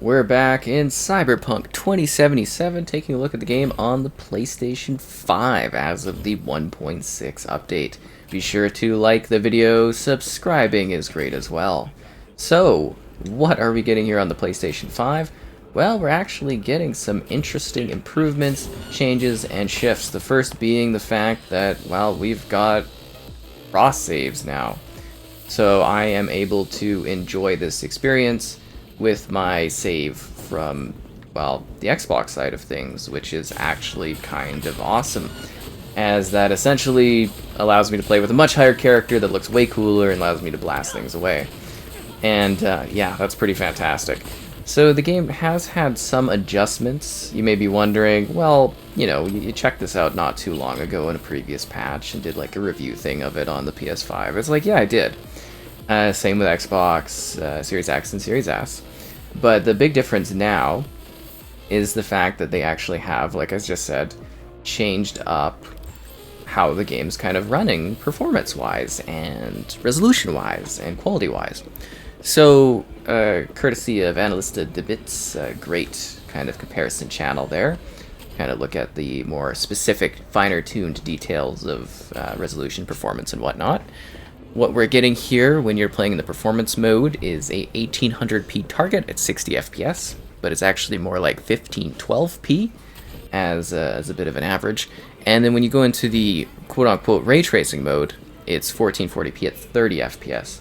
We're back in Cyberpunk 2077, taking a look at the game on the PlayStation 5 as of the 1.6 update. Be sure to like the video, subscribing is great as well. So, what are we getting here on the PlayStation 5? Well, we're actually getting some interesting improvements, changes, and shifts. The first being the fact that, well, we've got cross saves now. So I am able to enjoy this experience with my save from, well, the Xbox side of things, which is actually kind of awesome, as that essentially allows me to play with a much higher character that looks way cooler and allows me to blast things away. And yeah, that's pretty fantastic. So the game has had some adjustments. You may be wondering, well, you know, you checked this out not too long ago in a previous patch and did like a review thing of it on the PS5. It's like, yeah, I did. Same with Xbox, Series X and Series S. But the big difference now is the fact that they actually have, like I just said, changed up how the game's kind of running performance-wise and resolution-wise and quality-wise. So, courtesy of Analysta Debit's great kind of comparison channel there, kind of look at the more specific, finer-tuned details of resolution, performance, and whatnot. What we're getting here when you're playing in the performance mode is a 1800p target at 60 FPS, but it's actually more like 1512p as a bit of an average. And then when you go into the quote-unquote ray tracing mode, it's 1440p at 30 FPS.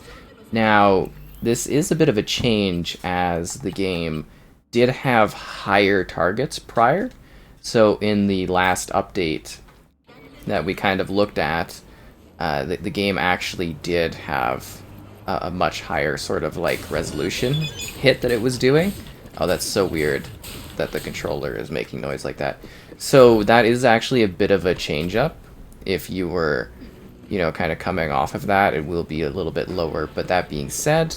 Now, this is a bit of a change as the game did have higher targets prior. So in the last update that we kind of looked at, the game actually did have a much higher sort of like resolution hit that it was doing. Oh, that's so weird that the controller is making noise like that. So that is actually a bit of a change up. If you were, you know, kind of coming off of that, it will be a little bit lower. But that being said,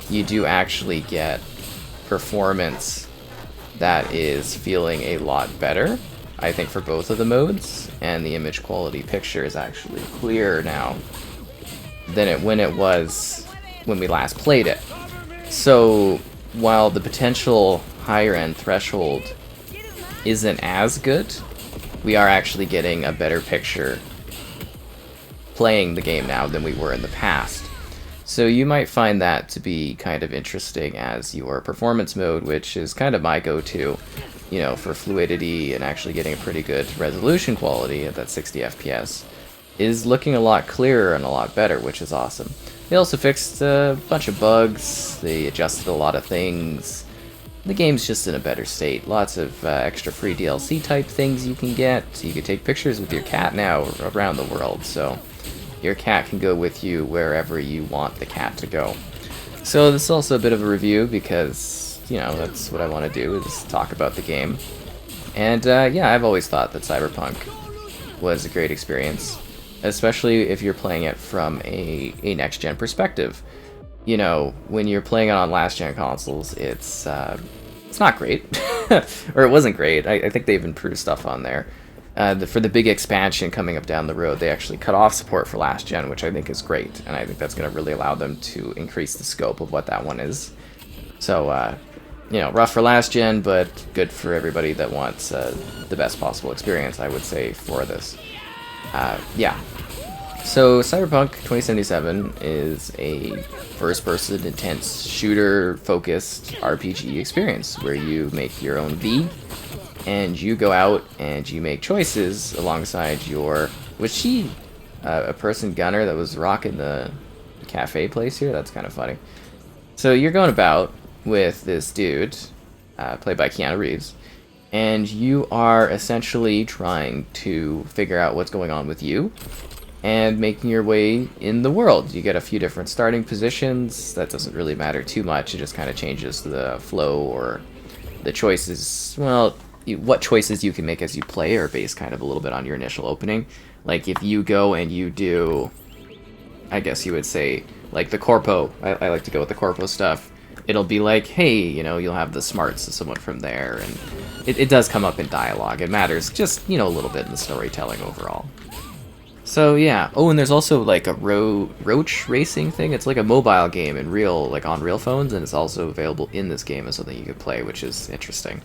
you do actually get performance that is feeling a lot better, I think, for both of the modes, and the image quality picture is actually clearer now than when it was when we last played it. So while the potential higher end threshold isn't as good, we are actually getting a better picture playing the game now than we were in the past. So you might find that to be kind of interesting as your performance mode, which is kind of my go-to, you know, for fluidity and actually getting a pretty good resolution quality at that 60 FPS, is looking a lot clearer and a lot better, which is awesome. They also fixed a bunch of bugs, they adjusted a lot of things. The game's just in a better state. Lots of extra free DLC type things you can get. You can take pictures with your cat now around the world, so your cat can go with you wherever you want the cat to go. So this is also a bit of a review because, you know, that's what I want to do, is talk about the game. And yeah, I've always thought that Cyberpunk was a great experience, especially if you're playing it from a next-gen perspective. You know, when you're playing it on last-gen consoles, it's not great. Or it wasn't great. I think they've improved stuff on there. For the big expansion coming up down the road, they actually cut off support for last gen, which I think is great, and I think that's going to really allow them to increase the scope of what that one is. So, you know, rough for last gen, but good for everybody that wants the best possible experience, I would say, for this. Yeah. So, Cyberpunk 2077 is a first-person, intense, shooter-focused RPG experience where you make your own V, and you go out and you make choices alongside your... Was she a person gunner that was rocking the cafe place here? That's kind of funny. So you're going about with this dude, played by Keanu Reeves, and you are essentially trying to figure out what's going on with you and making your way in the world. You get a few different starting positions. That doesn't really matter too much. It just kind of changes the flow or the choices. Well, what choices you can make as you play are based kind of a little bit on your initial opening. Like if you go and you do, I guess you would say, like the corpo. I like to go with the corpo stuff. It'll be like, hey, you know, you'll have the smarts of someone from there, and it does come up in dialogue. It matters just, you know, a little bit in the storytelling overall. So yeah. Oh, and there's also like a roach racing thing. It's like a mobile game in real, like on real phones, and it's also available in this game as something you could play, which is interesting.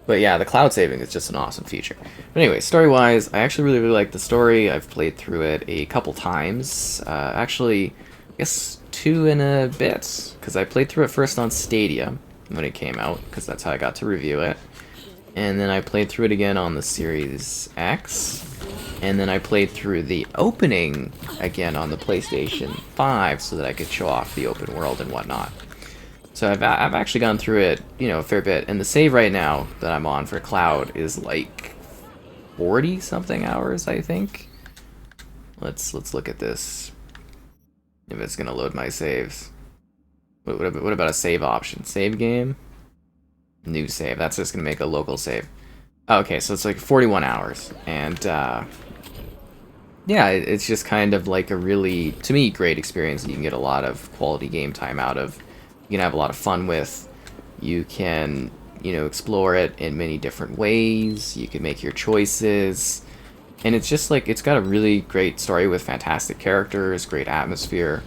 But yeah, the cloud saving is just an awesome feature. But anyway, story-wise, I actually really like the story. I've played through it a couple times. Actually, I guess 2 and a bit, because I played through it first on Stadia when it came out, because that's how I got to review it. And then I played through it again on the Series X. And then I played through the opening again on the PlayStation 5 so that I could show off the open world and whatnot. So I've actually gone through it, you know, a fair bit. And the save right now that I'm on for Cloud is like 40-something hours, I think. Let's look at this. If it's gonna load my saves. What about a save option? Save game? New save. That's just gonna make a local save. Okay, so it's like 41 hours. And yeah, it's just kind of like a really, to me, great experience. You can get a lot of quality game time out of. You can have a lot of fun with. You can, you know, explore it in many different ways. You can make your choices. And it's just like, it's got a really great story with fantastic characters, great atmosphere.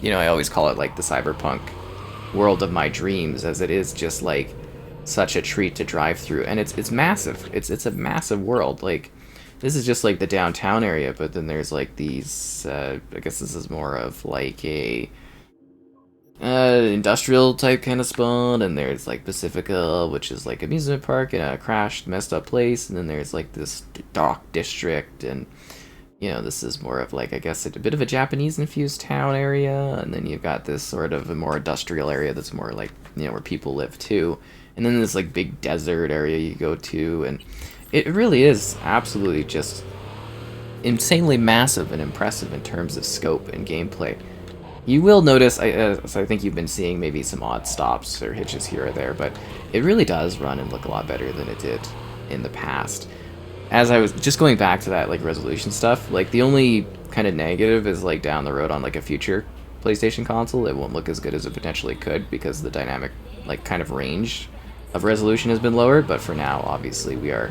You know, I always call it like the Cyberpunk world of my dreams, as it is just like such a treat to drive through. And it's massive. It's a massive world. Like, this is just like the downtown area, but then there's like these, I guess this is more of like a industrial type kind of spot, and there's like Pacifica, which is like amusement park in a crashed, messed up place, and then there's like this dock district, and you know, this is more of like, I guess, a bit of a Japanese infused town area, and then you've got this sort of a more industrial area that's more like, you know, where people live too, and then this like big desert area you go to, and it really is absolutely just insanely massive and impressive in terms of scope and gameplay. You will notice, so I think you've been seeing maybe some odd stops or hitches here or there, but it really does run and look a lot better than it did in the past. As I was just going back to that like resolution stuff, like the only kind of negative is like down the road on like a future PlayStation console, it won't look as good as it potentially could because the dynamic like kind of range of resolution has been lowered, but for now, obviously, we are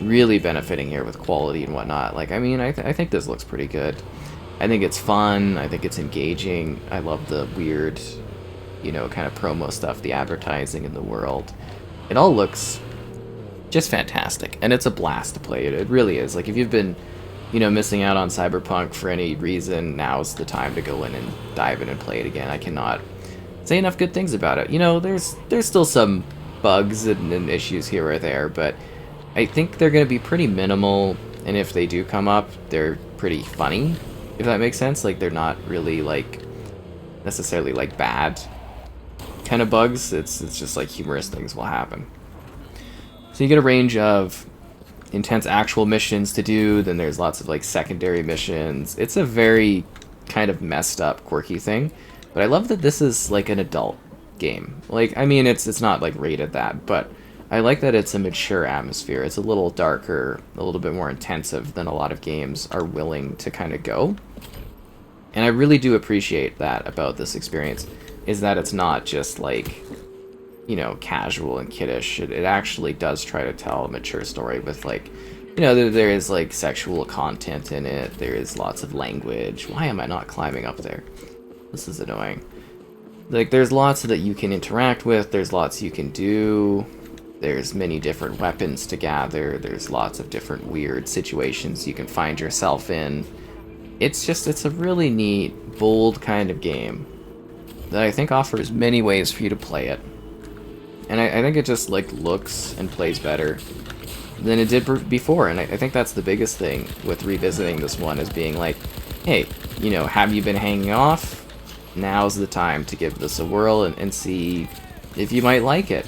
really benefiting here with quality and whatnot. Like, I mean, I think this looks pretty good. I think it's fun. I think it's engaging. I love the weird, you know, kind of promo stuff, the advertising in the world. It all looks just fantastic, and it's a blast to play. It really is. Like, if you've been, you know, missing out on Cyberpunk for any reason, now's the time to go in and dive in and play it again. I cannot say enough good things about it. You know, there's still some bugs and issues here or there, but I think they're going to be pretty minimal, and if they do come up, they're pretty funny, if that makes sense. Like, they're not really, like, necessarily, like, bad kind of bugs. It's just, like, humorous things will happen. So you get a range of intense actual missions to do, then there's lots of, like, secondary missions. It's a very kind of messed up, quirky thing, but I love that this is, like, an adult game. Like, I mean, it's not, like, rated that, but I like that it's a mature atmosphere. It's a little darker, a little bit more intensive than a lot of games are willing to kind of go. And I really do appreciate that about this experience, is that it's not just like, you know, casual and kiddish. It actually does try to tell a mature story with, like, you know, there is like sexual content in it. There is lots of language. Why am I not climbing up there? This is annoying. Like, there's lots that you can interact with. There's lots you can do. There's many different weapons to gather. There's lots of different weird situations you can find yourself in. It's a really neat, bold kind of game that I think offers many ways for you to play it. And I think it just, like, looks and plays better than it did before. And I think that's the biggest thing with revisiting this one, is being like, hey, you know, have you been hanging off? Now's the time to give this a whirl and see if you might like it.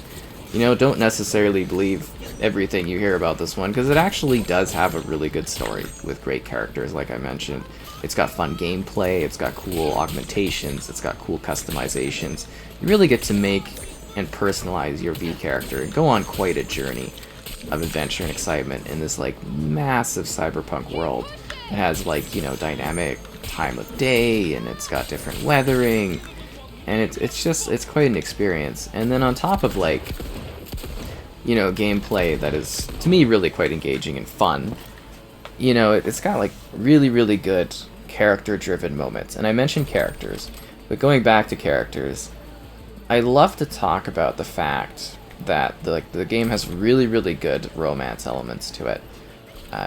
You know, don't necessarily believe everything you hear about this one, because it actually does have a really good story with great characters, like I mentioned. It's got fun gameplay, it's got cool augmentations, it's got cool customizations. You really get to make and personalize your V character and go on quite a journey of adventure and excitement in this, like, massive cyberpunk world. It has, like, you know, dynamic time of day, and it's got different weathering, and it's quite an experience. And then on top of, like, you know, gameplay that is, to me, really quite engaging and fun, you know, it's got like really, really good character-driven moments. And I mentioned characters, but going back to characters, I love to talk about the fact that the game has really, really good romance elements to it.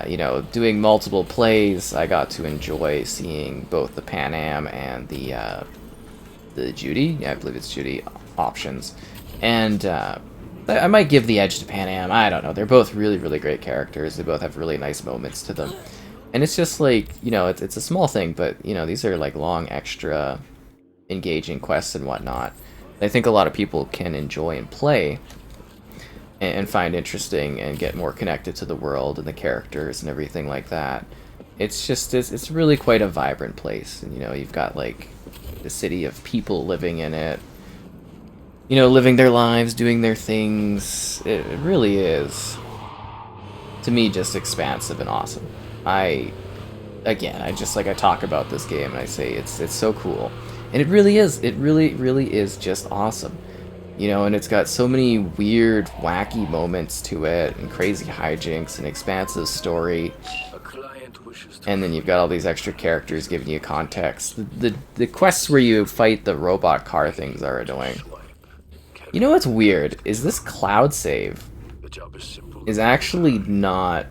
You know, doing multiple plays, I got to enjoy seeing both the Pan Am and the Judy, yeah, I believe it's Judy, options. And I might give the edge to Pan Am, I don't know. They're both really, really great characters. They both have really nice moments to them. And it's just like, you know, it's a small thing, but, you know, these are like long, extra, engaging quests and whatnot. I think a lot of people can enjoy and play and find interesting and get more connected to the world and the characters and everything like that. It's just, it's really quite a vibrant place. And, you know, you've got like the city of people living in it, you know, living their lives, doing their things. It really is, to me, just expansive and awesome. I just like, I talk about this game and I say it's so cool. And it really is. It really, really is just awesome. You know, and it's got so many weird, wacky moments to it, and crazy hijinks, and expansive story. And then you've got all these extra characters giving you context. The quests where you fight the robot car things are annoying. You know what's weird? Is this cloud save is actually not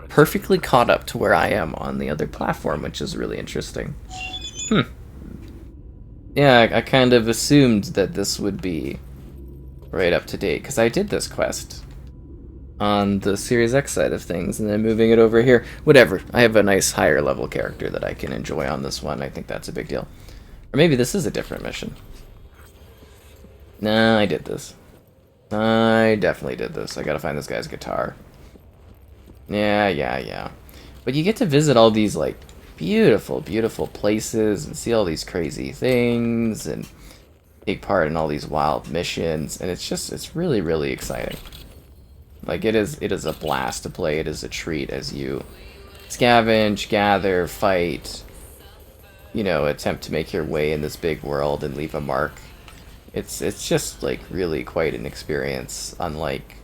perfectly caught up to where I am on the other platform, which is really interesting. Yeah, I kind of assumed that this would be right up to date, because I did this quest on the Series X side of things, and then moving it over here. Whatever, I have a nice higher level character that I can enjoy on this one. I think that's a big deal. Or maybe this is a different mission. Nah, I did this. I definitely did this. I gotta find this guy's guitar. Yeah. But you get to visit all these, like, beautiful, beautiful places and see all these crazy things and take part in all these wild missions, and it's really, really exciting. Like, it is a blast to play. It is a treat as you scavenge, gather, fight, you know, attempt to make your way in this big world and leave a mark. It's just like really quite an experience, unlike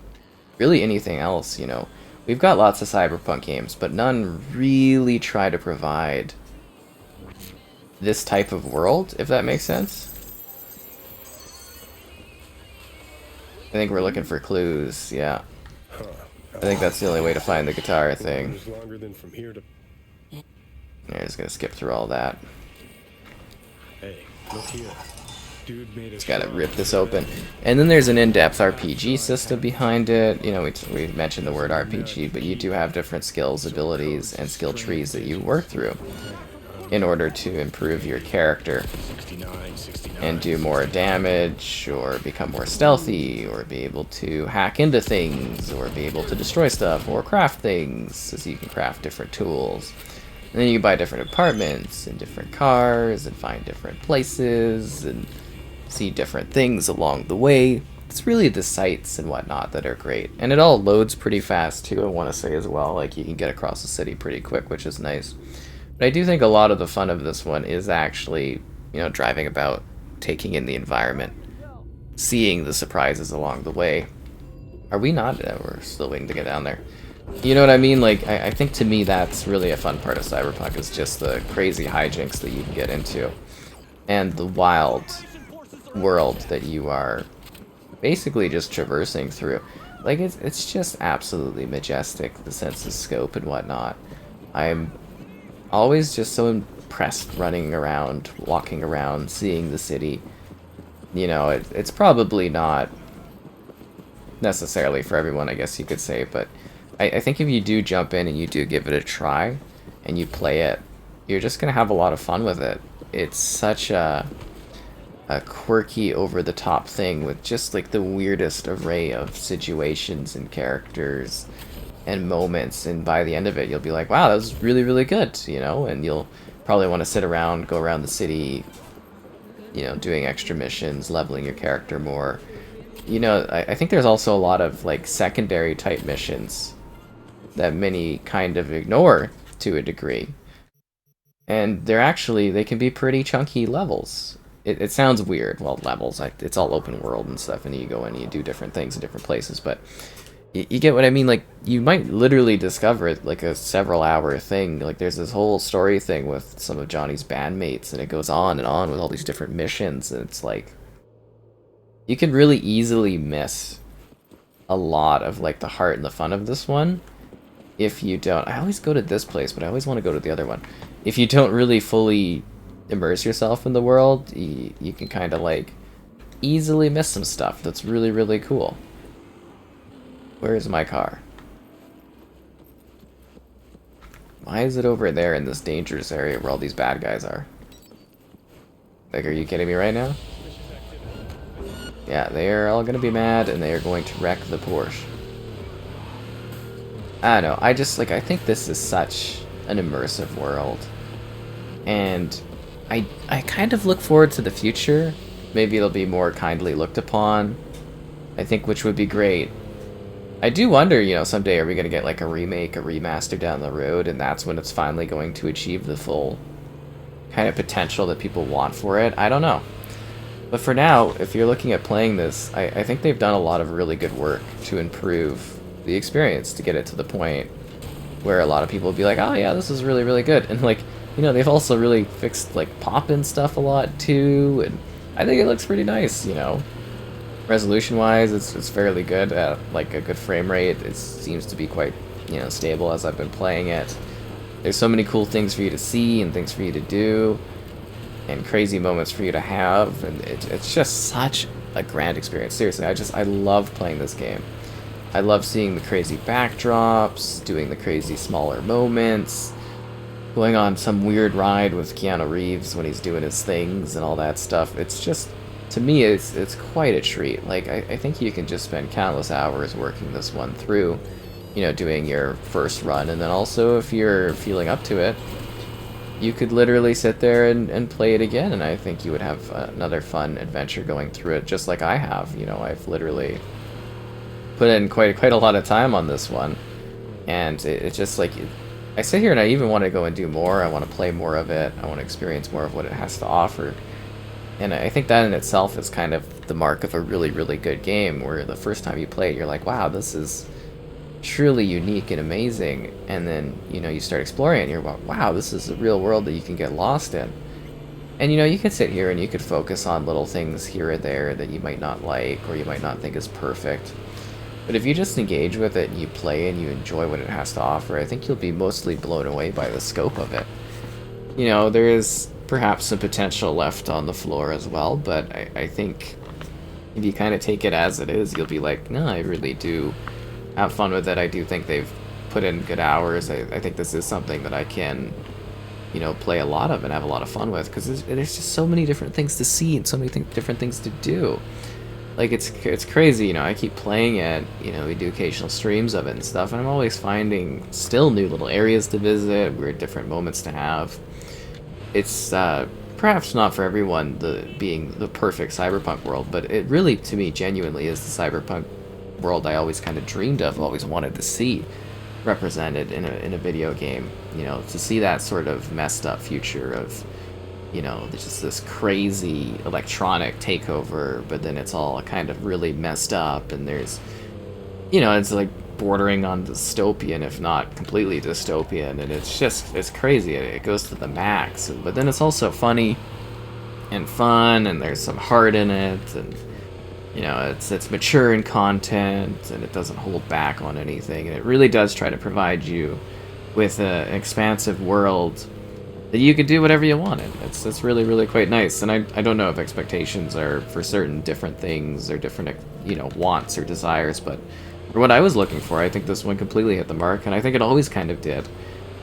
really anything else, you know. We've got lots of Cyberpunk games, but none really try to provide this type of world, if that makes sense. I think we're looking for clues, yeah. I think that's the only way to find the guitar thing. Yeah, just gonna skip through all that. Hey, look here. Just gotta rip this open. And then there's an in-depth RPG system behind it. You know, we mentioned the word RPG, but you do have different skills, abilities, and skill trees that you work through in order to improve your character and do more damage, or become more stealthy, or be able to hack into things, or be able to destroy stuff, or craft things, so you can craft different tools. And then you can buy different apartments and different cars and find different places and see different things along the way. It's really the sights and whatnot that are great. And it all loads pretty fast too, I want to say as well. Like, you can get across the city pretty quick, which is nice. But I do think a lot of the fun of this one is actually, you know, driving about, taking in the environment, seeing the surprises along the way. Are we not? We're still waiting to get down there. You know what I mean? Like, I think to me that's really a fun part of Cyberpunk, is just the crazy hijinks that you can get into. And the wild world that you are basically just traversing through. Like, it's just absolutely majestic, the sense of scope and whatnot. I'm always just so impressed running around, walking around, seeing the city. You know, it's probably not necessarily for everyone, I guess you could say, but I think if you do jump in and you do give it a try and you play it, you're just gonna have a lot of fun with it. It's such a quirky, over-the-top thing with just like the weirdest array of situations and characters and moments, and by the end of it you'll be like, wow, that was really, really good, you know. And you'll probably want to sit around, go around the city, you know, doing extra missions, leveling your character more. You know, I think there's also a lot of like secondary type missions that many kind of ignore to a degree, and they can be pretty chunky levels. It sounds weird. Well, levels, it's all open world and stuff, and you go in and you do different things in different places, but You get what I mean? Like, you might literally discover it like a several-hour thing. Like, there's this whole story thing with some of Johnny's bandmates, and it goes on and on with all these different missions, and it's like, you can really easily miss a lot of, like, the heart and the fun of this one if you don't. I always go to this place, but I always want to go to the other one. If you don't really fully immerse yourself in the world, you can kind of, like, easily miss some stuff that's really, really cool. Where is my car? Why is it over there in this dangerous area where all these bad guys are? Like, are you kidding me right now? Yeah, they are all gonna be mad, and they are going to wreck the Porsche. I don't know, I just, like, I think this is such an immersive world. And I kind of look forward to the future. Maybe it'll be more kindly looked upon. I think, which would be great. I do wonder, you know, someday are we going to get like a remake, a remaster down the road, and that's when it's finally going to achieve the full kind of potential that people want for it? I don't know. But for now, if you're looking at playing this, I think they've done a lot of really good work to improve the experience, to get it to the point where a lot of people will be like, oh yeah, this is really, really good. And like, you know, they've also really fixed like pop-in stuff a lot too, and I think it looks pretty nice, you know. Resolution-wise, it's fairly good at like a good frame rate. It seems to be quite, you know, stable as I've been playing it. There's so many cool things for you to see and things for you to do, and crazy moments for you to have, and it's just such a grand experience. Seriously, I love playing this game. I love seeing the crazy backdrops, doing the crazy smaller moments, going on some weird ride with Keanu Reeves when he's doing his things and all that stuff. It's just, to me, it's quite a treat. Like, I think you can just spend countless hours working this one through, you know, doing your first run, and then also if you're feeling up to it, you could literally sit there and play it again, and I think you would have another fun adventure going through it, just like I have. You know, I've literally put in quite a lot of time on this one, and it's just like, I sit here and I even want to go and do more. I want to play more of it. I want to experience more of what it has to offer. And I think that in itself is kind of the mark of a really, really good game, where the first time you play it, you're like, wow, this is truly unique and amazing. And then, you know, you start exploring it and you're like, wow, this is a real world that you can get lost in. And, you know, you could sit here and you could focus on little things here or there that you might not like or you might not think is perfect. But if you just engage with it and you play and you enjoy what it has to offer, I think you'll be mostly blown away by the scope of it. You know, there is perhaps some potential left on the floor as well, but I think if you kind of take it as it is, you'll be like, no, I really do have fun with it. I do think they've put in good hours. I think this is something that I can, you know, play a lot of and have a lot of fun with, because there's just so many different things to see and so many different things to do. Like, it's crazy, you know, I keep playing it, you know, we do occasional streams of it and stuff, and I'm always finding still new little areas to visit, weird different moments to have. It's perhaps not for everyone being the perfect Cyberpunk world, but it really, to me, genuinely is the Cyberpunk world I always kind of dreamed of, always wanted to see represented in a video game. You know, to see that sort of messed up future of, you know, there's just this crazy electronic takeover, but then it's all kind of really messed up, and there's, you know, it's like bordering on dystopian, if not completely dystopian, and it's crazy. It goes to the max, but then it's also funny and fun, and there's some heart in it, and, you know, it's mature in content, and it doesn't hold back on anything, and it really does try to provide you with an expansive world that you could do whatever you wanted. It's really, really quite nice. And I don't know if expectations are for certain different things or different, you know, wants or desires, but for what I was looking for, I think this one completely hit the mark, and I think it always kind of did.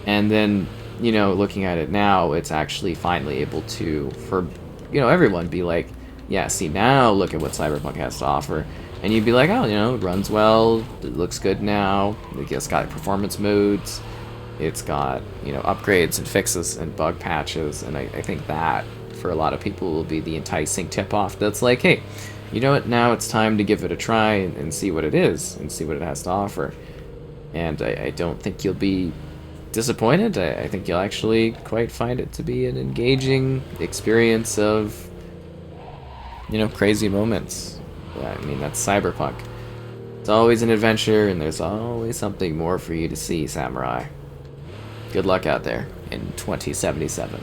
And then, you know, looking at it now, it's actually finally able to, for, you know, everyone be like, yeah, see, now look at what Cyberpunk has to offer. And you'd be like, oh, you know, it runs well, it looks good now, it's got performance modes, it's got, you know, upgrades and fixes and bug patches, and I think that, for a lot of people, will be the enticing tip-off that's like, hey, you know what, now it's time to give it a try and see what it is, and see what it has to offer. And I don't think you'll be disappointed. I think you'll actually quite find it to be an engaging experience of, you know, crazy moments. I mean, that's Cyberpunk. It's always an adventure, and there's always something more for you to see, Samurai. Good luck out there in 2077.